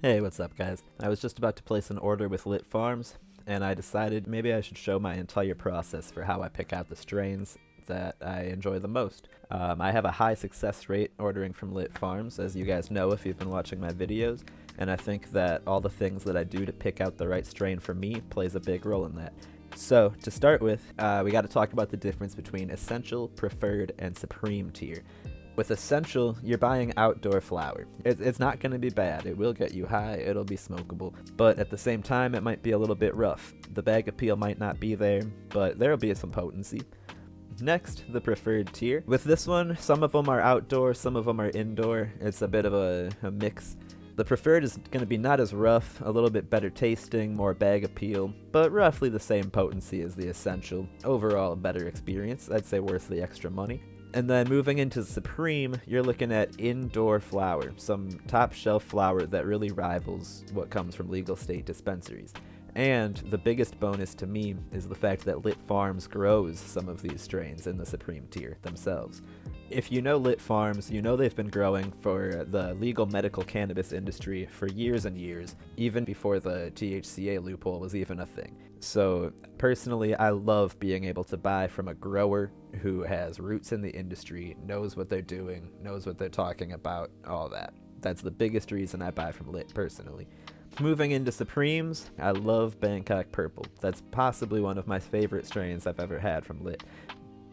Hey, what's up, guys? I was just about to place an order with Lit Farms, and I decided maybe I should show my entire process for how I pick out the strains that I enjoy the most. I have a high success rate ordering from Lit Farms, as you guys know if you've been watching my videos, and I think that all the things that I do to pick out the right strain for me plays a big role in that. So, to start with, we got to talk about the difference between Essential, Preferred, and Supreme tier. With Essential, you're buying outdoor flower. It's not going to be bad. It will get you high, it'll be smokable. But at the same time, it might be a little bit rough. The bag appeal might not be there, but there'll be some potency. Next, the Preferred tier. With this one, some of them are outdoor, some of them are indoor. It's a bit of a mix. The Preferred is going to be not as rough, a little bit better tasting, more bag appeal, but roughly the same potency as the Essential. Overall, a better experience. I'd say worth the extra money. And then moving into Supreme, you're looking at indoor flower, some top shelf flower that really rivals what comes from legal state dispensaries. And the biggest bonus to me is the fact that Lit Farms grows some of these strains in the Supreme tier themselves. If you know Lit Farms, you know they've been growing for the legal medical cannabis industry for years and years, even before the THCa loophole was even a thing. So personally, I love being able to buy from a grower who has roots in the industry, knows what they're doing, knows what they're talking about, all that. That's the biggest reason I buy from Lit personally. Moving into Supremes, I love Bangkok Purple. That's possibly one of my favorite strains I've ever had from Lit.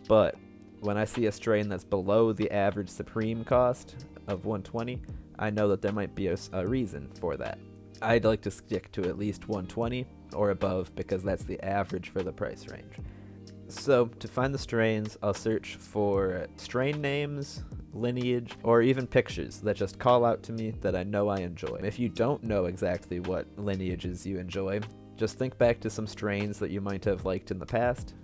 But when I see a strain that's below the average Supreme cost of 120, I know that there might be a reason for that. I'd like to stick to at least 120 or above because that's the average for the price range. So to find the strains, I'll search for strain names, lineage, or even pictures that just call out to me that I know I enjoy. If you don't know exactly what lineages you enjoy, just think back to some strains that you might have liked in the past.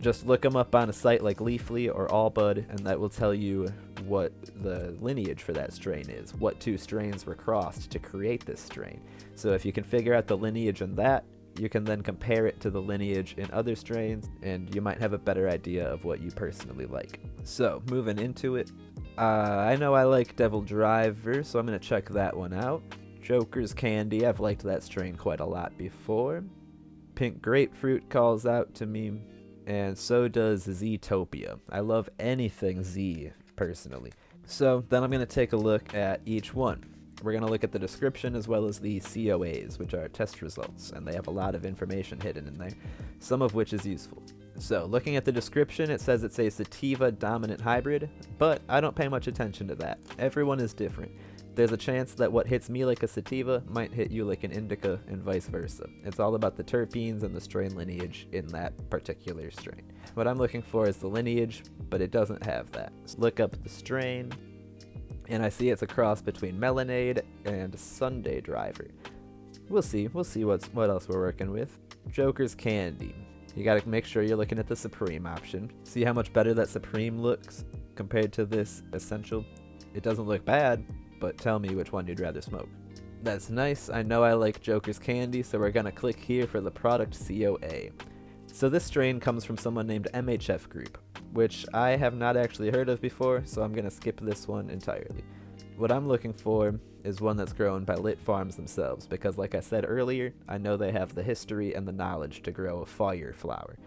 Just look them up on a site like Leafly or allbud, and that will tell you what the lineage for that strain is, what two strains were crossed to create this strain. So if you can figure out the lineage in that, you can then compare it to the lineage in other strains, and you might have a better idea of what you personally like. So, moving into it, I know I like Devil Driver, so I'm going to check that one out. Joker's Candy, I've liked that strain quite a lot before. Pink Grapefruit calls out to me, and so does Zootopia. I love anything Z, personally. So, then I'm going to take a look at each one. We're going to look at the description as well as the COAs, which are test results, and they have a lot of information hidden in there, some of which is useful. So, looking at the description, it says it's a sativa dominant hybrid, but I don't pay much attention to that. Everyone is different. There's a chance that what hits me like a sativa might hit you like an indica, and vice versa. It's all about the terpenes and the strain lineage in that particular strain. What I'm looking for is the lineage, but it doesn't have that. So look up the strain, and I see it's a cross between Melonade and Sunday Driver. We'll see what else we're working with. Joker's Candy. You gotta make sure you're looking at the Supreme option. See how much better that Supreme looks compared to this Essential? It doesn't look bad, but tell me which one you'd rather smoke. That's nice. I know I like Joker's Candy, so we're gonna click here for the product COA. So this strain comes from someone named MHF Group, which I have not actually heard of before, so I'm going to skip this one entirely. What I'm looking for is one that's grown by Lit Farms themselves, because like I said earlier, I know they have the history and the knowledge to grow a fire flower.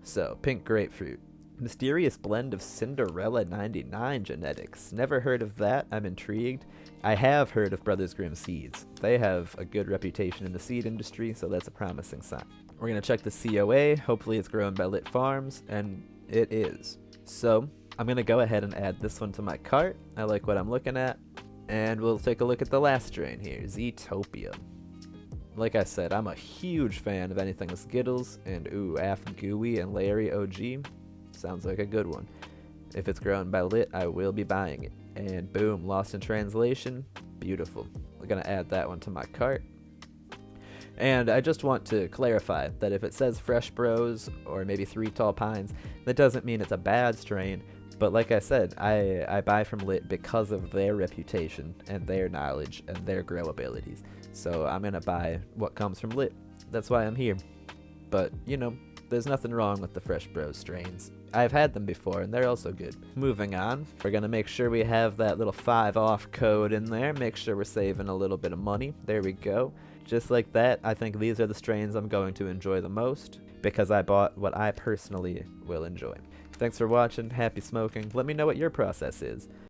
So, Pink Grapefruit. Mysterious blend of Cinderella 99 genetics. Never heard of that, I'm intrigued. I have heard of Brothers Grimm seeds. They have a good reputation in the seed industry, so that's a promising sign. We're going to check the COA, hopefully it's grown by Lit Farms, and it is. So, I'm going to go ahead and add this one to my cart. I like what I'm looking at. And we'll take a look at the last strain here, Zootopia. Like I said, I'm a huge fan of anything with Skittles, and ooh, Af Gooey and Larry OG. Sounds like a good one. If it's grown by Lit, I will be buying it. And boom, Lost in Translation, beautiful. We're going to add that one to my cart. And I just want to clarify that if it says Fresh Bros or maybe Three Tall Pines, that doesn't mean it's a bad strain. But like I said, I buy from Lit because of their reputation and their knowledge and their grow abilities. So I'm going to buy what comes from Lit. That's why I'm here. But, you know, there's nothing wrong with the Fresh Bros strains. I've had them before, and they're also good. Moving on, we're going to make sure we have that little 5 off code in there. Make sure we're saving a little bit of money. There we go. Just like that, I think these are the strains I'm going to enjoy the most, because I bought what I personally will enjoy. Thanks for watching, happy smoking. Let me know what your process is.